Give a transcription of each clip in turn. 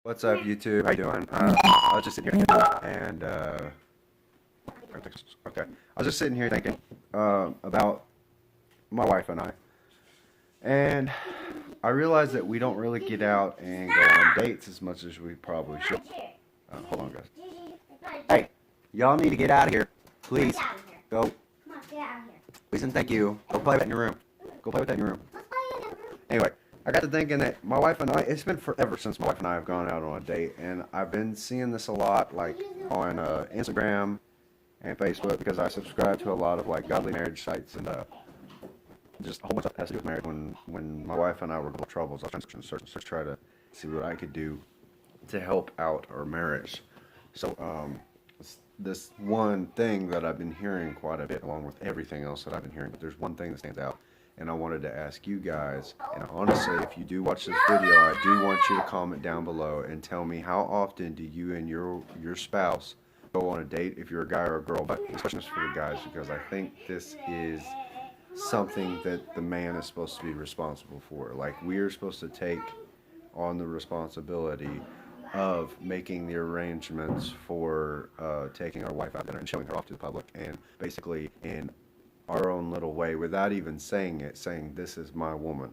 What's up, YouTube? How you doing? I was just sitting here and okay. I was just sitting here thinking about my wife and I, and I realized that we don't really get out and go on dates as much as we probably should. Hold on, guys. Hey, y'all need to get out of here, please. Go. Come on, get out of here. Please and thank you. Go play with that in your room. Go play with that in your room. Let's play in the room. Anyway, I got to thinking that my wife and I, it's been forever since my wife and I have gone out on a date, and I've been seeing this a lot, like on Instagram and Facebook, because I subscribe to a lot of like godly marriage sites and just a whole bunch of stuff that has to do with marriage. When my wife and I were going through troubles, I was trying to search, try to see what I could do to help out our marriage. So this one thing that I've been hearing quite a bit, along with everything else that I've been hearing, but there's one thing that stands out. And I wanted to ask you guys, and honestly, if you do watch this video, I do want you to comment down below and tell me, how often do you and your spouse go on a date, if you're a guy or a girl? But this question is for the guys, because I think this is something that the man is supposed to be responsible for. Like, we are supposed to take on the responsibility of making the arrangements for taking our wife out dinner and showing her off to the public, and basically in our own little way, without even saying it, saying, this is my woman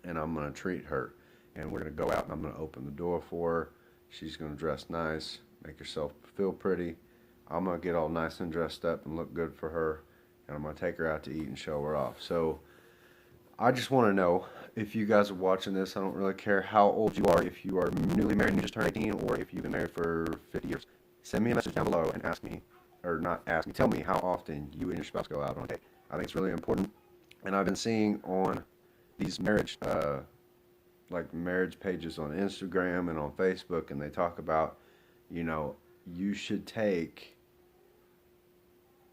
and I'm going to treat her, and we're going to go out and I'm going to open the door for her. She's going to dress nice, make herself feel pretty. I'm going to get all nice and dressed up and look good for her, and I'm going to take her out to eat and show her off. So I just want to know, if you guys are watching this, I don't really care how old you are, if you are newly married and you just turned 18, or if you've been married for 50 years, send me a message down below and ask me, or not ask me, tell me how often you and your spouse go out on a date. I think it's really important. And I've been seeing on these marriage pages on Instagram and on Facebook, and they talk about, you know, you should take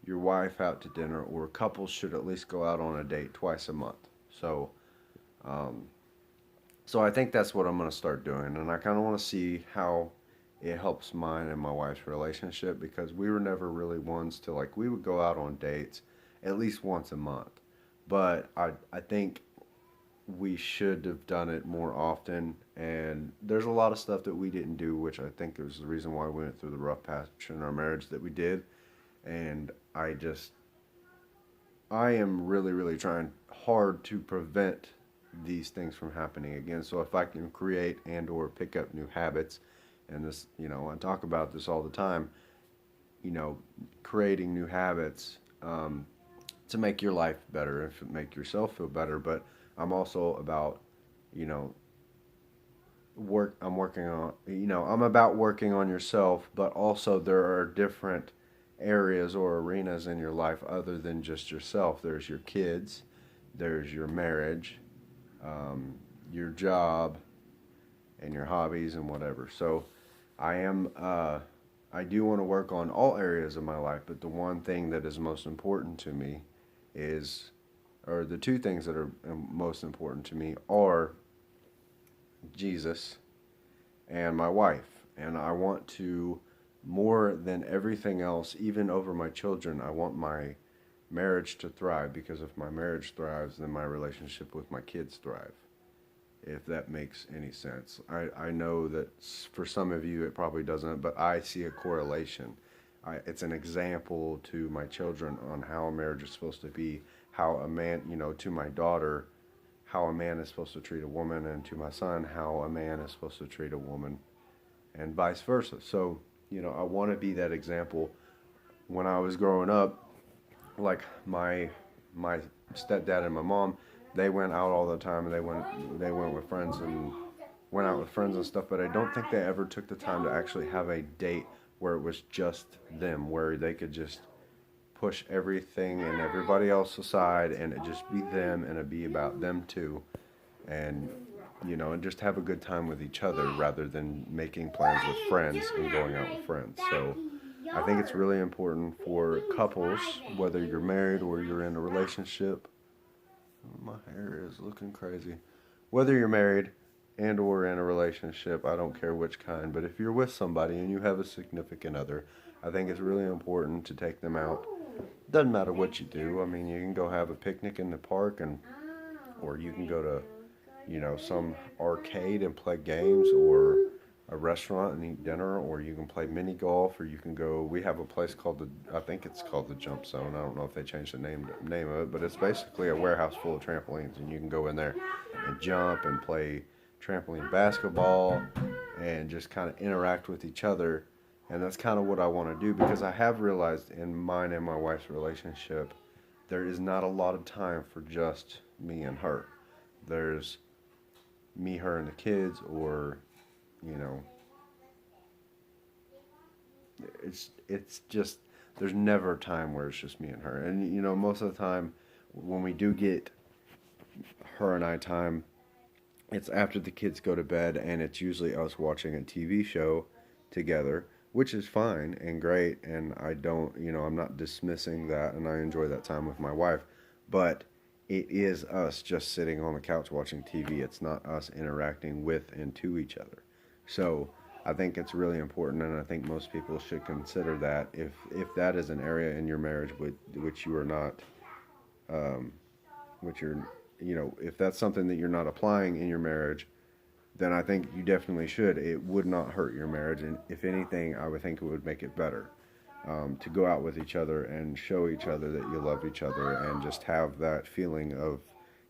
your wife out to dinner, or couples should at least go out on a date twice a month. So I think that's what I'm going to start doing, and I kind of want to see how it helps mine and my wife's relationship, because we were never really ones to, like, we would go out on dates at least once a month, but I think we should have done it more often. And there's a lot of stuff that we didn't do, which I think was the reason why we went through the rough patch in our marriage that we did. And I am really trying hard to prevent these things from happening again. So if I can create and or pick up new habits, and this, you know, I talk about this all the time, you know, creating new habits to make your life better, and to make yourself feel better. But I'm also about, you know, I'm working on, you know, I'm about working on yourself, but also there are different areas or arenas in your life other than just yourself. There's your kids, there's your marriage, your job, and your hobbies and whatever. So I do want to work on all areas of my life, but the one thing that is most important to me is, or the two things that are most important to me are Jesus and my wife. And I want to, more than everything else, even over my children, I want my marriage to thrive, because if my marriage thrives, then my relationship with my kids thrive. If that makes any sense. I know that for some of you it probably doesn't, but I see a correlation. It's an example to my children on how a marriage is supposed to be, how a man, you know, to my daughter, how a man is supposed to treat a woman, and to my son, how a man is supposed to treat a woman, and vice versa. So, you know, I want to be that example. When I was growing up, like my stepdad and my mom, they went out all the time, and they went with friends and went out with friends and stuff, but I don't think they ever took the time to actually have a date where it was just them, where they could just push everything and everybody else aside, and it just be them, and it be about them too, and, you know, and just have a good time with each other, rather than making plans with friends and going out with friends. So I think it's really important for couples, whether you're married or you're in a relationship. My hair is looking crazy. Whether you're married and or in a relationship, I don't care which kind, but if you're with somebody and you have a significant other, I think it's really important to take them out. Doesn't matter what you do. I mean, you can go have a picnic in the park, or you can go to, you know, some arcade and play games, or a restaurant and eat dinner, or you can play mini golf, or you can go. We have a place called I think it's called the Jump Zone. I don't know if they changed the name of it, but it's basically a warehouse full of trampolines, and you can go in there and jump and play trampoline basketball, and just kind of interact with each other. And that's kind of what I want to do, because I have realized in mine and my wife's relationship, there is not a lot of time for just me and her. There's me, her, and the kids, or you know, it's just, there's never a time where it's just me and her. And you know, most of the time when we do get her and I time, it's after the kids go to bed, and it's usually us watching a TV show together, which is fine and great, and I don't, you know, I'm not dismissing that, and I enjoy that time with my wife, but it is us just sitting on the couch watching TV. It's not us interacting with and to each other. So I think it's really important, and I think most people should consider that if that is an area in your marriage which you are not, which you're, you know, if that's something that you're not applying in your marriage, then I think you definitely should. It would not hurt your marriage, and if anything, I would think it would make it better. To go out with each other and show each other that you love each other, and just have that feeling of,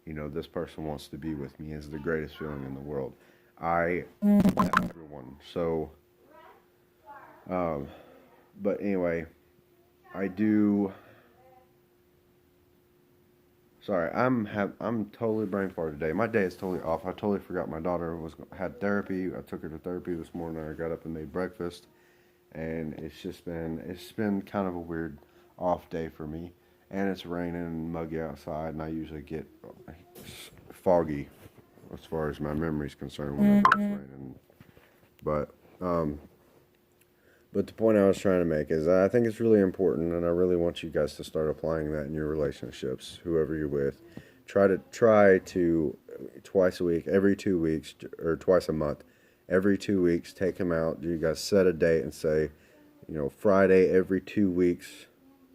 you know, this person wants to be with me, is the greatest feeling in the world. I everyone. So, but anyway, I do. Sorry, I'm totally brain farted today. My day is totally off. I totally forgot my daughter had therapy. I took her to therapy this morning. I got up and made breakfast, and it's been kind of a weird off day for me. And it's raining and muggy outside, and I usually get foggy as far as my memory's concerned whenever it's raining. But the point I was trying to make is I think it's really important, and I really want you guys to start applying that in your relationships, whoever you're with. Try to twice a week, every 2 weeks, or twice a month, every 2 weeks, take them out. You guys set a date and say, you know, Friday every 2 weeks,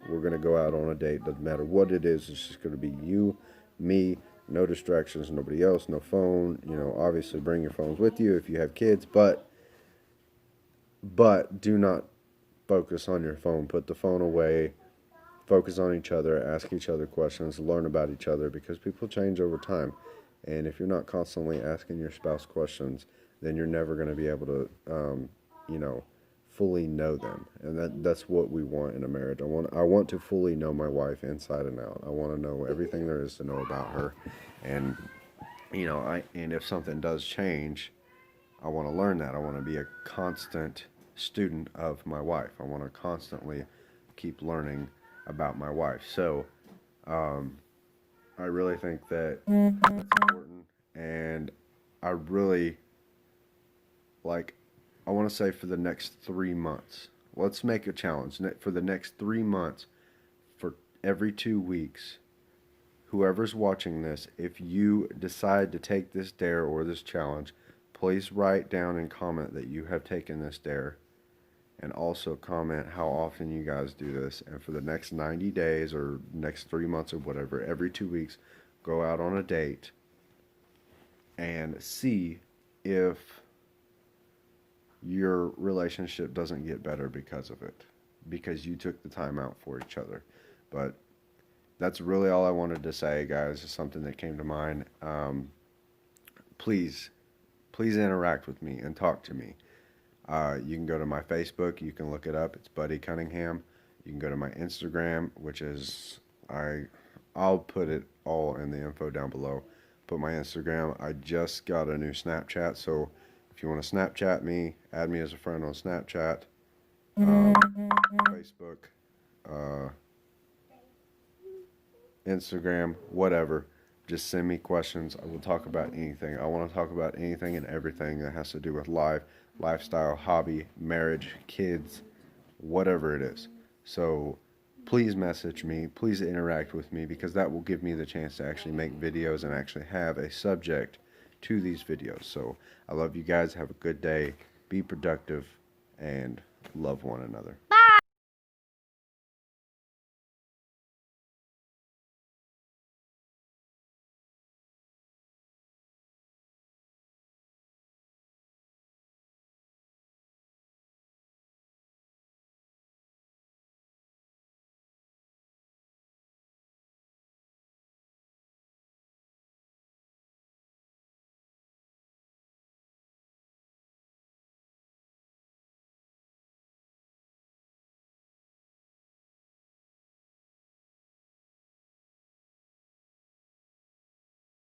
we're going to go out on a date. Doesn't matter what it is. It's just going to be you, me, no distractions, nobody else, no phone. You know, obviously bring your phones with you if you have kids, but do not focus on your phone. Put the phone away. Focus on each other. Ask each other questions. Learn about each other, because people change over time. And if you're not constantly asking your spouse questions, then you're never going to be able to, you know, fully know them. And that's what we want in a marriage. I want to fully know my wife inside and out. I want to know everything there is to know about her. And, you know, and if something does change, I want to learn that. I want to be a constant student of my wife. I want to constantly keep learning about my wife. So I really think that that's important. And I really, I want to say, for the next 3 months, let's make a challenge. For the next 3 months, for every 2 weeks, whoever's watching this, if you decide to take this dare or this challenge, please write down and comment that you have taken this dare, and also comment how often you guys do this. And for the next 90 days or next 3 months or whatever, every 2 weeks, go out on a date and see if your relationship doesn't get better because of it, because you took the time out for each other. But that's really all I wanted to say, guys. It's something that came to mind. Please interact with me and talk to me. You can go to my Facebook. You can look it up. It's Buddy Cunningham. You can go to my Instagram, which is, I'll put it all in the info down below. Put my Instagram. I just got a new Snapchat, so if you want to Snapchat me, add me as a friend on Snapchat, Facebook, Instagram, whatever. Just send me questions. I will talk about anything. I want to talk about anything and everything that has to do with life, lifestyle, hobby, marriage, kids, whatever it is. So please message me. Please interact with me, because that will give me the chance to actually make videos and actually have a subject to these videos. So I love you guys. Have a good day. Be productive and love one another.